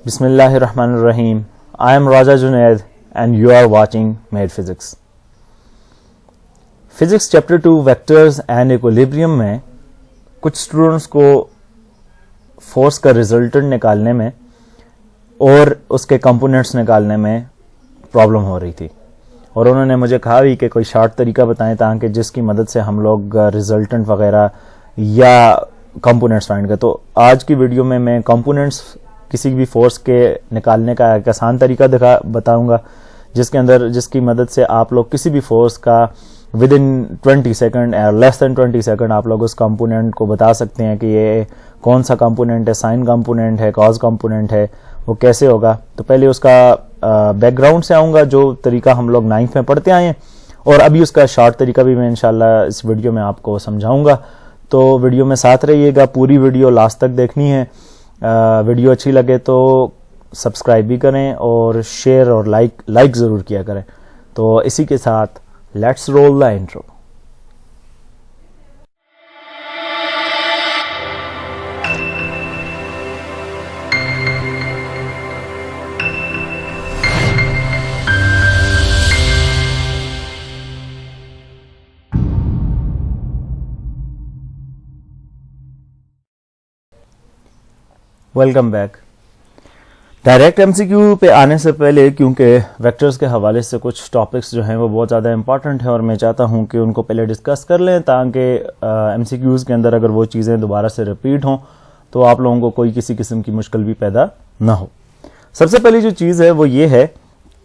Bismillahirrahmanirrahim. I am Raja Junaid and you are watching Made Physics. Physics Chapter 2 Vectors and Equilibrium में कुछ students को force का resultant निकालने में और उसके कंपोनेंट्स निकालने में प्रॉब्लम हो रही थी और उन्होंने मुझे कहा भी कि कोई शॉर्ट तरीका बताएं ताकि जिसकी मदद से हम लोग रिजल्टेंट वगैरह या कंपोनेंट्स फाइंड करें। तो आज की वीडियो में मैं कंपोनेंट्स किसी भी फोर्स के निकालने का एक आसान तरीका बताऊंगा जिसकी मदद से आप लोग किसी भी फोर्स का विद इन 20 सेकंड या लेस देन 20 सेकंड आप लोग उस कंपोनेंट को बता सकते हैं कि ये कौन सा कंपोनेंट है, साइन कंपोनेंट है, कॉज कंपोनेंट है, वो कैसे होगा। तो पहले उसका बैकग्राउंड से आऊँगा जो तरीका हम लोग 9th में पढ़ते आए हैं और अभी उसका शॉर्ट तरीका भी मैं इंशाल्लाह इस वीडियो में आपको समझाऊंगा। तो वीडियो में साथ रहिएगा, पूरी वीडियो लास्ट तक देखनी है। वीडियो अच्छी लगे तो सब्सक्राइब भी करें और शेयर और लाइक ज़रूर किया करें। तो इसी के साथ let's roll the intro. Welcome back. Direct MCQ पे आने से पहले क्योंकि वेक्टर्स के हवाले से कुछ टॉपिक्स जो हैं वो बहुत ज़्यादा इंपॉर्टेंट हैं और मैं चाहता हूं कि उनको पहले डिस्कस कर लें ताकि एमसीक्यूज़ के अंदर अगर वो चीज़ें दोबारा से रिपीट हों तो आप लोगों को कोई किसी किस्म की मुश्किल भी पैदा ना हो। सबसे पहली जो चीज़ है वो ये है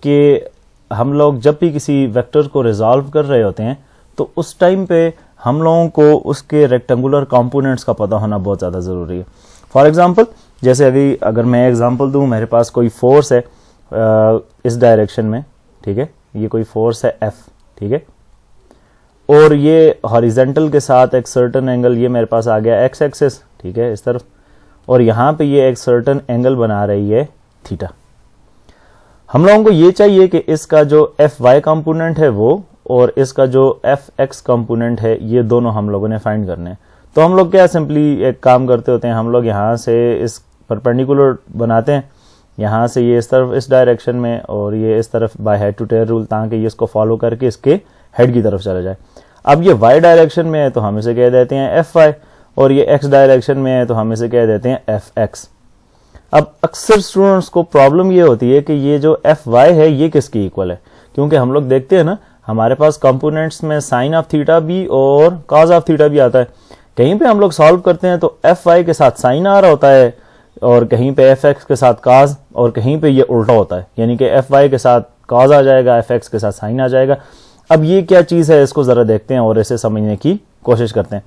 कि हम लोग जब भी किसी वेक्टर को रिजॉल्व कर रहे होते हैं तो उस टाइम पे हम लोगों को उसके रेक्टेंगुलर कंपोनेंट्स का पता होना बहुत ज़्यादा ज़रूरी है। फॉर एग्जांपल जैसे अगर मैं एग्जांपल दूं, मेरे पास कोई फोर्स है इस डायरेक्शन में, ठीक है, ये कोई फोर्स है F, ठीक है, और ये हॉरिजेंटल के साथ एक सर्टेन एंगल, ये मेरे पास आ गया एक्स एक्सिस, ठीक है, इस तरफ, और यहाँ पे ये एक सर्टेन एंगल बना रही है थीटा। हम लोगों को ये चाहिए कि इसका जो Fy कंपोनेंट है वो और इसका जो Fx कंपोनेंट है ये दोनों हम लोगों ने फाइंड करने हैं। तो हम लोग क्या सिंपली एक काम करते होते हैं, हम लोग यहाँ से इस परपेंडिकुलर बनाते हैं, यहाँ से ये इस तरफ इस डायरेक्शन में और ये इस तरफ by head to tail rule, ताकि ये इसको फॉलो करके इसके हेड की तरफ चला जाए। अब ये y डायरेक्शन में है तो हम इसे कह देते हैं Fy और ये x डायरेक्शन में है तो हम इसे कह देते हैं Fx। अब अक्सर स्टूडेंट्स को प्रॉब्लम ये होती है कि ये जो Fy है ये किसकी इक्वल है, क्योंकि हम लोग देखते हैं ना हमारे पास कंपोनेंट्स में साइन ऑफ थीटा भी और कॉज ऑफ थीटा भी आता है। कहीं पे हम लोग सॉल्व करते हैं तो Fy के साथ साइन आ रहा होता है और कहीं पे Fx के साथ कॉज और कहीं पे ये उल्टा होता है, यानी कि Fy के साथ कॉज आ जाएगा, Fx के साथ साइन आ जाएगा। अब ये क्या चीज़ है इसको ज़रा देखते हैं और इसे समझने की कोशिश करते हैं।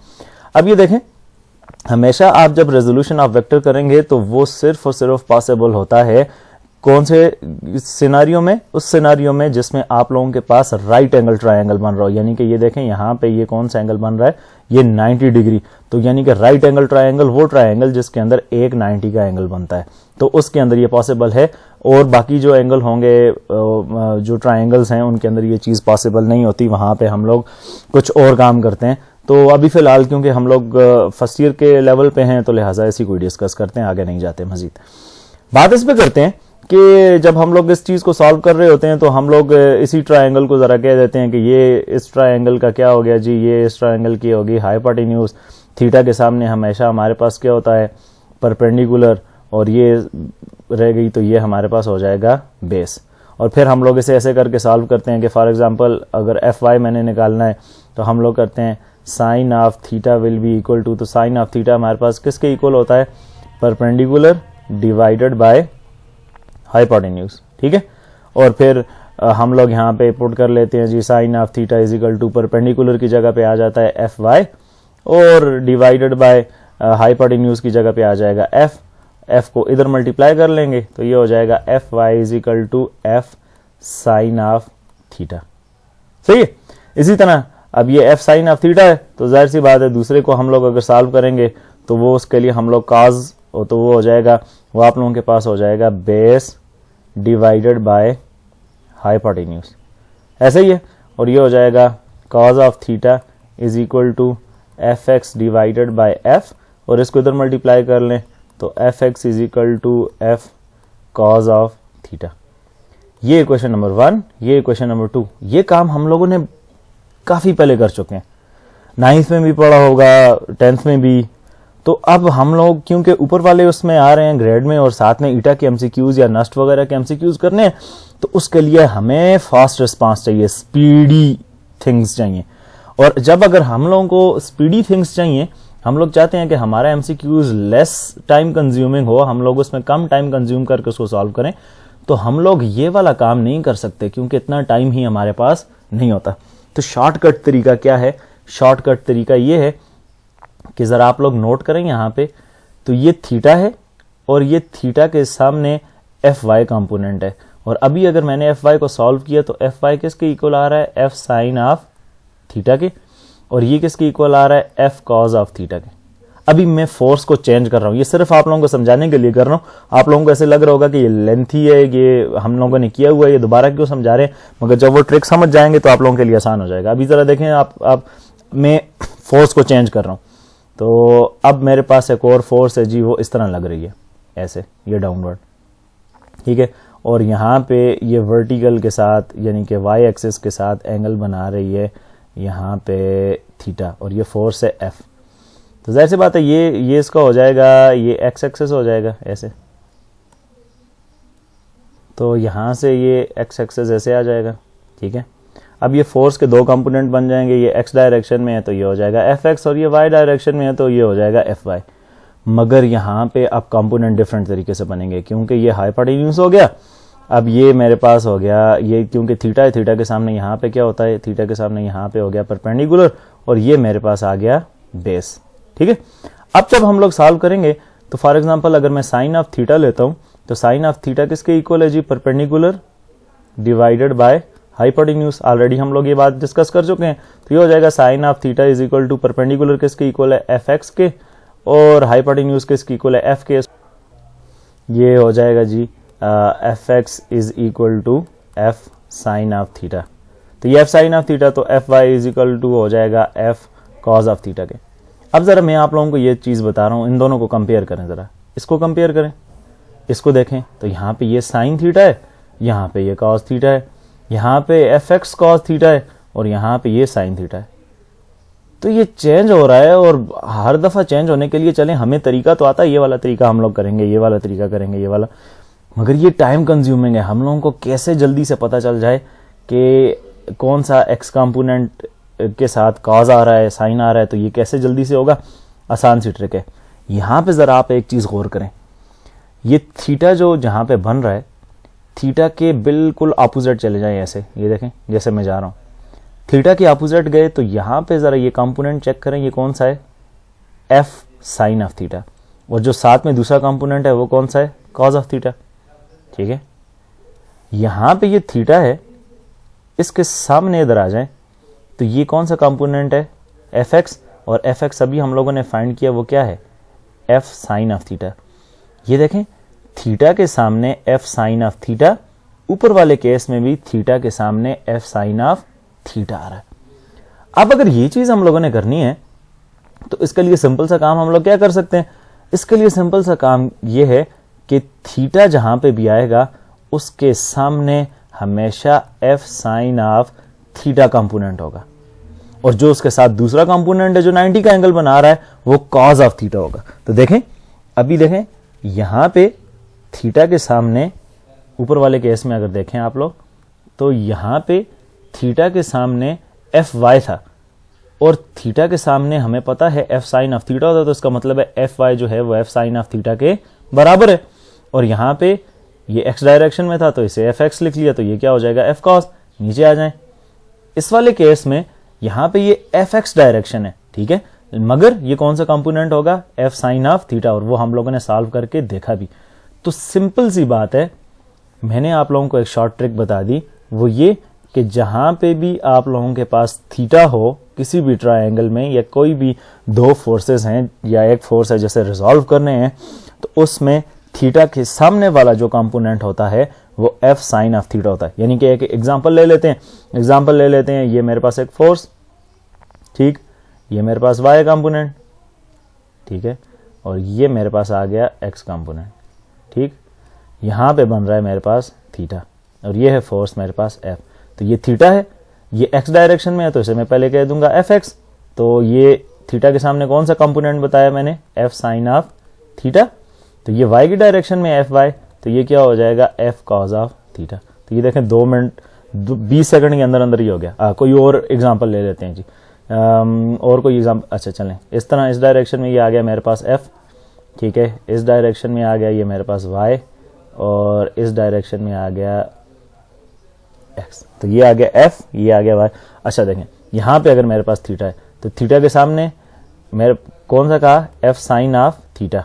अब ये देखें, हमेशा आप जब रेजोल्यूशन ऑफ वेक्टर करेंगे तो वो सिर्फ और सिर्फ पॉसिबल होता है कौन से सिनारियो में, उस सिनारियो में जिसमें आप लोगों के पास राइट एंगल ट्रायंगल बन रहा हो। यानी कि ये देखें यहाँ पे ये कौन सा एंगल बन रहा है, ये 90 डिग्री। तो यानी कि राइट एंगल ट्रायंगल वो ट्रायंगल जिसके अंदर एक 90 का एंगल बनता है, तो उसके अंदर ये पॉसिबल है। और बाकी जो एंगल होंगे, जो ट्रायंगल्स हैं, उनके अंदर ये चीज़ पॉसिबल नहीं होती, वहाँ पे हम लोग कुछ और काम करते हैं। तो अभी फ़िलहाल क्योंकि हम लोग फर्स्ट ईयर के लेवल पे हैं तो लिहाजा इसी को डिस्कस करते हैं, आगे नहीं जाते मजीद। बात इस पर करते हैं कि जब हम लोग इस चीज़ को सॉल्व कर रहे होते हैं तो हम लोग इसी ट्रायंगल को ज़रा कह देते हैं कि ये इस ट्रायंगल का क्या हो गया जी, ये इस ट्रायंगल की होगी हाइपोटेन्यूज। थीटा के सामने हमेशा हमारे पास क्या होता है, परपेंडिकुलर, और ये रह गई तो ये हमारे पास हो जाएगा बेस। और फिर हम लोग इसे ऐसे करके सॉल्व करते हैं कि फॉर एग्जांपल अगर Fy मैंने निकालना है तो हम लोग करते हैं sine of theta will be equal to, तो साइन ऑफ थीटा हमारे पास किसके इक्वल होता है, परपेंडिकुलर डिवाइडेड बाय हाइपोटेन्यूज, ठीक है। और फिर हम लोग यहाँ पे पुट कर लेते हैं जी sine of theta is equal to, perpendicular की जगह पे आ जाता है Fy और डिवाइडेड बाय हाइपोटेन्यूज की जगह पे आ जाएगा F को इधर मल्टीप्लाई कर लेंगे तो ये हो जाएगा Fy is equal to F sine of theta. सही है। इसी तरह अब ये F साइन ऑफ थीटा है तो जाहिर सी बात है दूसरे को हम लोग अगर सॉल्व करेंगे तो वो उसके लिए हम लोग कॉज, तो वो हो जाएगा, वो आप लोगों के पास हो जाएगा बेस डिवाइडेड बाय हाइपोटेन्यूज, ऐसे ही है। और ये हो जाएगा cos of theta is equal to Fx divided by F, और इसको इधर मल्टीप्लाई कर लें तो Fx is equal to F cos of theta. ये इक्वेशन नंबर 1, ये इक्वेशन नंबर 2। ये काम हम लोगों ने काफ़ी पहले कर चुके हैं, 9th में भी पढ़ा होगा, 10th में भी। तो अब हम लोग क्योंकि ऊपर वाले उसमें आ रहे हैं ग्रेड में और साथ में ईटा के एमसीक्यूज या नस्ट वगैरह के एमसीक्यूज करने हैं, तो उसके लिए हमें फास्ट रिस्पांस चाहिए, स्पीडी थिंग्स चाहिए। और जब अगर हम लोगों को स्पीडी थिंग्स चाहिए, हम लोग चाहते हैं कि हमारा एमसीक्यूज लेस टाइम कंज्यूमिंग हो, हम लोग उसमें कम टाइम कंज्यूम करके उसको सॉल्व करें, तो हम लोग ये वाला काम नहीं कर सकते क्योंकि इतना टाइम ही हमारे पास नहीं होता। तो शॉर्टकट तरीका क्या है? शॉर्टकट तरीका ये है कि ज़रा आप लोग नोट करें यहाँ पे, तो ये थीटा है और ये थीटा के सामने एफ वाई कंपोनेंट है। और अभी अगर मैंने एफ वाई को सॉल्व किया तो एफ वाई किसके इक्वल आ रहा है? एफ साइन ऑफ थीटा के। और ये किसके इक्वल आ रहा है? एफ कॉज ऑफ थीटा के। अभी मैं फोर्स को चेंज कर रहा हूँ, ये सिर्फ आप लोगों को समझाने के लिए कर रहा हूँ। आप लोगों को ऐसे लग रहा होगा कि ये लेंथी है, ये हम लोगों ने किया हुआ है, ये दोबारा क्यों समझा रहे हैं, मगर जब वो ट्रिक समझ जाएंगे तो आप लोगों के लिए आसान हो जाएगा। अभी ज़रा देखें, आप मैं फोर्स को चेंज कर रहा हूँ, तो अब मेरे पास एक और फोर्स है जी, वो इस तरह लग रही है, ऐसे, ये डाउनवर्ड, ठीक है। और यहाँ पे ये वर्टिकल के साथ यानी कि वाई एक्सिस के साथ एंगल बना रही है यहाँ पे थीटा, और ये फोर्स है एफ। तो जाहिर सी बात है ये इसका हो जाएगा, ये एक्स एक्सिस हो जाएगा ऐसे, तो यहाँ से ये एक्स एक्सिस ऐसे आ जाएगा, ठीक है। अब ये फोर्स के दो कंपोनेंट बन जाएंगे, ये एक्स डायरेक्शन में है तो ये हो जाएगा एफ एक्स, और ये वाई डायरेक्शन में है तो ये हो जाएगा एफ वाई। मगर यहाँ पे अब कंपोनेंट डिफरेंट तरीके से बनेंगे क्योंकि ये हाइपोटेन्यूज हो गया। अब ये मेरे पास हो गया, ये क्योंकि थीटा है, थीटा के सामने यहाँ पे क्या होता है? थीटा के सामने यहाँ पे हो गया परपेंडिकुलर, और ये मेरे पास आ गया बेस, ठीक है। अब जब हम लोग सॉल्व करेंगे तो फॉर एग्जांपल अगर मैं साइन ऑफ थीटा लेता हूँ तो साइन ऑफ थीटा किसके इक्वल है जी? Perpendicular divided by hypotenuse. Already हम लोग ये बात डिस्कस कर चुके हैं। तो ये हो जाएगा sine of theta is equal to perpendicular किसके इक्वल है? एफ एक्स के, और हाइपोटेन्यूज किसके इक्वल है? एफ के। ये हो जाएगा जी F x is equal to F sine of theta. तो ये एफ साइन ऑफ थीटा, तो F Y is equal to हो जाएगा एफ कॉज ऑफ थीटा के। अब जरा मैं आप लोगों को ये चीज़ बता रहा हूँ, इन दोनों को कंपेयर करें, ज़रा इसको कंपेयर करें, इसको देखें। तो यहाँ पे ये साइन थीटा है, यहाँ पे ये कॉस थीटा है, यहाँ पे एफ एक्स कॉस थीटा है, और यहाँ पे ये साइन थीटा है। तो ये चेंज हो रहा है, और हर दफ़ा चेंज होने के लिए चलें, हमें तरीका तो आता है, ये वाला तरीका हम लोग करेंगे, ये वाला तरीका करेंगे, ये वाला, मगर ये टाइम कंज्यूमिंग है। हम लोगों को कैसे जल्दी से पता चल जाए कि कौन सा एक्स कंपोनेंट के साथ कॉज आ रहा है, साइन आ रहा है, तो ये कैसे जल्दी से होगा? आसान सी ट्रिक है। यहाँ पे ज़रा आप एक चीज़ गौर करें, ये थीटा जो जहाँ पे बन रहा है, थीटा के बिल्कुल अपोजिट चले जाएं ऐसे, ये देखें जैसे मैं जा रहा हूँ, थीटा के अपोजिट गए तो यहाँ पे ज़रा ये कंपोनेंट चेक करें, ये कौन सा है? F sine of theta. और जो साथ में दूसरा कंपोनेंट है वो कौन सा है? कॉज ऑफ थीटा, ठीक है। यहाँ पे ये थीटा है, इसके सामने इधर आ जाए तो ये कौन सा कंपोनेंट है? एफ एक्स, और एफ एक्स अभी हम लोगों ने फाइंड किया वो क्या है? F sine of theta. ये देखें थीटा के सामने एफ साइन ऑफ थीटा, ऊपर वाले केस में भी थीटा के सामने एफ साइन ऑफ थीटा आ रहा है। अब अगर ये चीज हम लोगों ने करनी है तो इसके लिए सिंपल सा काम हम लोग क्या कर सकते हैं? इसके लिए सिंपल सा काम ये है कि थीटा जहां पे भी आएगा उसके सामने हमेशा F sine of theta component होगा, और जो उसके साथ दूसरा कंपोनेंट है जो 90 का एंगल बना रहा है वो कॉज ऑफ थीटा होगा। तो देखें, अभी देखें यहां पे थीटा के सामने, ऊपर वाले केस में अगर देखें आप लोग, तो यहां पे थीटा के सामने एफ वाई था, और थीटा के सामने हमें पता है एफ साइन ऑफ थीटा होता है, तो इसका मतलब है एफ वाई जो है वो एफ साइन ऑफ थीटा के बराबर है। और यहाँ पे ये एक्स डायरेक्शन में था तो इसे एफ एक्स लिख लिया, तो ये क्या हो जाएगा? F cos. नीचे आ जाए, इस वाले केस में यहाँ पे ये एफ एक्स डायरेक्शन है, ठीक है, मगर ये कौन सा कंपोनेंट होगा? एफ साइन ऑफ थीटा, और वो हम लोगों ने सॉल्व करके देखा भी। तो सिंपल सी बात है, मैंने आप लोगों को एक शॉर्ट ट्रिक बता दी, वो ये कि जहां पे भी आप लोगों के पास थीटा हो किसी भी ट्रायंगल में, या कोई भी दो फोर्सेस हैं या एक फोर्स है जैसे रिजॉल्व करने हैं, तो उसमें थीटा के सामने वाला जो कंपोनेंट होता है वो एफ साइन ऑफ थीटा होता है। यानी कि एक एग्जांपल ले लेते हैं, ये मेरे पास एक फोर्स, ठीक, ये मेरे पास वाई कंपोनेंट, ठीक है, और ये मेरे पास आ गया एक्स कंपोनेंट, ठीक। यहाँ पे बन रहा है मेरे पास थीटा और ये है फोर्स मेरे पास एफ। तो ये थीटा है, ये एक्स डायरेक्शन में है, तो इसे मैं पहले कह दूंगा एफ एक्स। तो ये थीटा के सामने कौन सा कंपोनेंट बताया मैंने, एफ साइन ऑफ थीटा। तो ये वाई की डायरेक्शन में एफ वाई, तो ये क्या हो जाएगा, एफ कॉज ऑफ थीटा। तो ये देखें 2 मिनट 20 सेकंड के अंदर अंदर ही हो गया। कोई और एग्जांपल ले लेते हैं जी, और कोई एग्जांपल। अच्छा चलें, इस तरह इस डायरेक्शन में ये आ गया मेरे पास एफ, ठीक है, इस डायरेक्शन में आ गया ये मेरे पास वाई, और इस डायरेक्शन में आ गया एक्स। तो ये आ गया एफ, ये आ गया वाई। अच्छा देखें, यहाँ पे अगर मेरे पास थीटा है तो थीटा के सामने मेरे कौन सा कहा, एफ साइन ऑफ थीटा,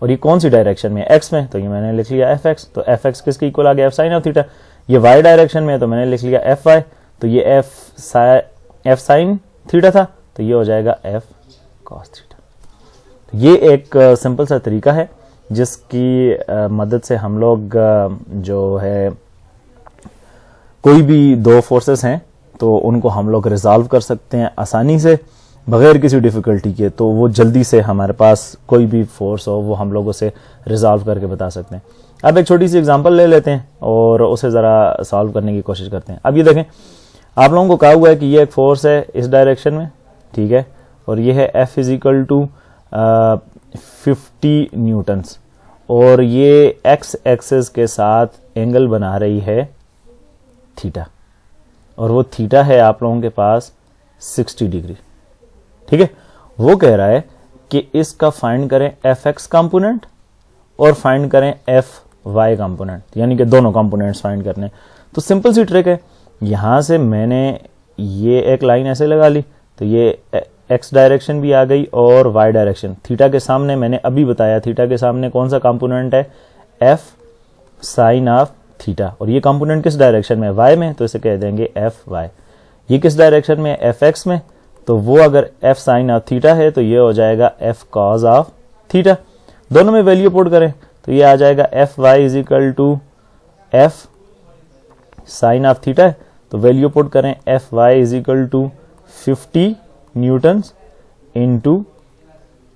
और ये कौन सी डायरेक्शन में, एक्स में, तो ये मैंने लिख लिया एफ एक्स। तो एफ एक्स किसके इक्वल आ गया, एफ साइन ऑफ थीटा। ये वाई डायरेक्शन में है तो मैंने लिख लिया एफ वाई, तो ये एफ साइन थीटा था, तो ये हो जाएगा एफ कॉस थीटा। ये एक सिंपल सा तरीका है जिसकी मदद से हम लोग जो है कोई भी दो फोर्सेस हैं तो उनको हम लोग रिजॉल्व कर सकते हैं आसानी से बगैर किसी डिफ़िकल्टी के। तो वो जल्दी से हमारे पास कोई भी फोर्स हो वो हम लोग उसे रिजॉल्व करके बता सकते हैं। अब एक छोटी सी एग्जांपल ले लेते हैं और उसे ज़रा सॉल्व करने की कोशिश करते हैं। अब ये देखें, आप लोगों को कहा हुआ है कि ये एक फोर्स है इस डायरेक्शन में, ठीक है, और ये है F इजिकल टू 50 न्यूटन्स, और ये एक्स एक्सिस के साथ एंगल बना रही है थीटा, और वो थीटा है आप लोगों के पास 60 डिग्री, ठीक है। वो कह रहा है कि इसका फाइंड करें एफ एक्स कंपोनेंट और फाइंड करें एफ वाई कंपोनेंट, यानी कि दोनों कंपोनेंट्स फाइंड करने। तो सिंपल सी ट्रिक है, यहां से मैंने ये एक लाइन ऐसे लगा ली, तो ये एक्स डायरेक्शन भी आ गई और वाई डायरेक्शन। थीटा के सामने मैंने अभी बताया, थीटा के सामने कौन सा कंपोनेंट है, एफ साइन ऑफ थीटा, और ये कंपोनेंट किस डायरेक्शन में, वाई में, तो इसे कह देंगे एफ वाई। ये किस डायरेक्शन में, एफ एक्स में, तो वो अगर एफ साइन ऑफ थीटा है तो ये हो जाएगा एफ कॉज ऑफ थीटा। दोनों में वैल्यू पुट करें तो ये आ जाएगा f Y is equal to F sine of theta है, तो वैल्यू पुट करें f Y is equal to 50 newtons into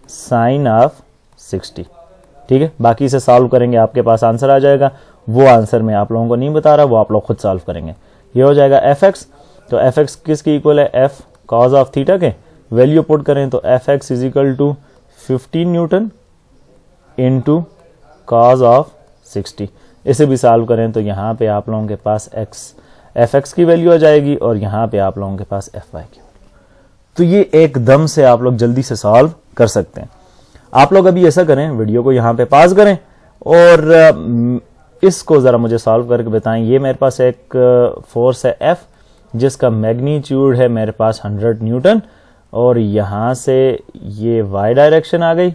sine of 60, ठीक है। बाकी इसे सॉल्व करेंगे, आपके पास आंसर आ जाएगा। वो आंसर मैं आप लोगों को नहीं बता रहा, वो आप लोग खुद सॉल्व करेंगे। ये हो जाएगा एफ एक्स, तो एफ एक्स किसके इक्वल है, एफ कॉज ऑफ थीटा के। वैल्यू पुट करें तो f x is equal to 15 newton into cos of 60। इसे भी सॉल्व करें तो यहाँ पे आप लोगों के पास एफ एक्स की वैल्यू आ जाएगी और यहाँ पे आप लोगों के पास एफ वाई की। तो ये एकदम से आप लोग जल्दी से सॉल्व कर सकते हैं। आप लोग अभी ऐसा करें, वीडियो को यहाँ पे पॉज करें और इसको ज़रा मुझे सॉल्व करके बताएं। ये मेरे पास एक फोर्स है एफ जिसका मैग्नीट्यूड है मेरे पास 100 न्यूटन, और यहाँ से ये वाई डायरेक्शन आ गई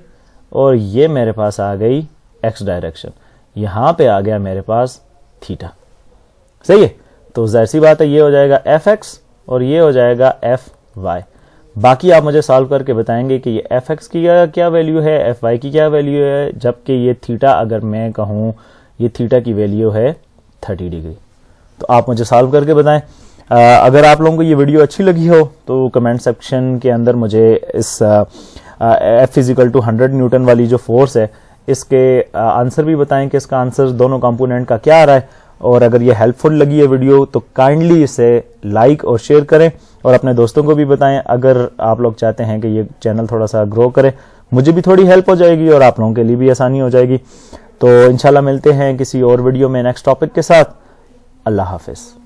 और ये मेरे पास आ गई एक्स डायरेक्शन। यहाँ पे आ गया मेरे पास थीटा, सही है। तो जाहिर सी बात है ये हो जाएगा एफ एक्स और ये हो जाएगा एफ वाई। बाकी आप मुझे सॉल्व करके बताएंगे कि ये एफ एक्स की क्या वैल्यू है, एफ वाई की क्या वैल्यू है, जबकि ये थीटा अगर मैं कहूँ ये थीटा की वैल्यू है 30 डिग्री। तो आप मुझे सॉल्व करके बताएं। अगर आप लोगों को ये वीडियो अच्छी लगी हो तो कमेंट सेक्शन के अंदर मुझे इस एफ इजिकल टू 100 न्यूटन वाली जो फोर्स है इसके आंसर भी बताएं कि इसका आंसर दोनों कंपोनेंट का क्या आ रहा है। और अगर ये हेल्पफुल लगी है वीडियो तो काइंडली इसे लाइक और शेयर करें और अपने दोस्तों को भी बताएं। अगर आप लोग चाहते हैं कि ये चैनल थोड़ा सा ग्रो करे, मुझे भी थोड़ी हेल्प हो जाएगी और आप लोगों के लिए भी आसानी हो जाएगी। तो इंशाल्लाह मिलते हैं किसी और वीडियो में नेक्स्ट टॉपिक के साथ। अल्लाह हाफिज़।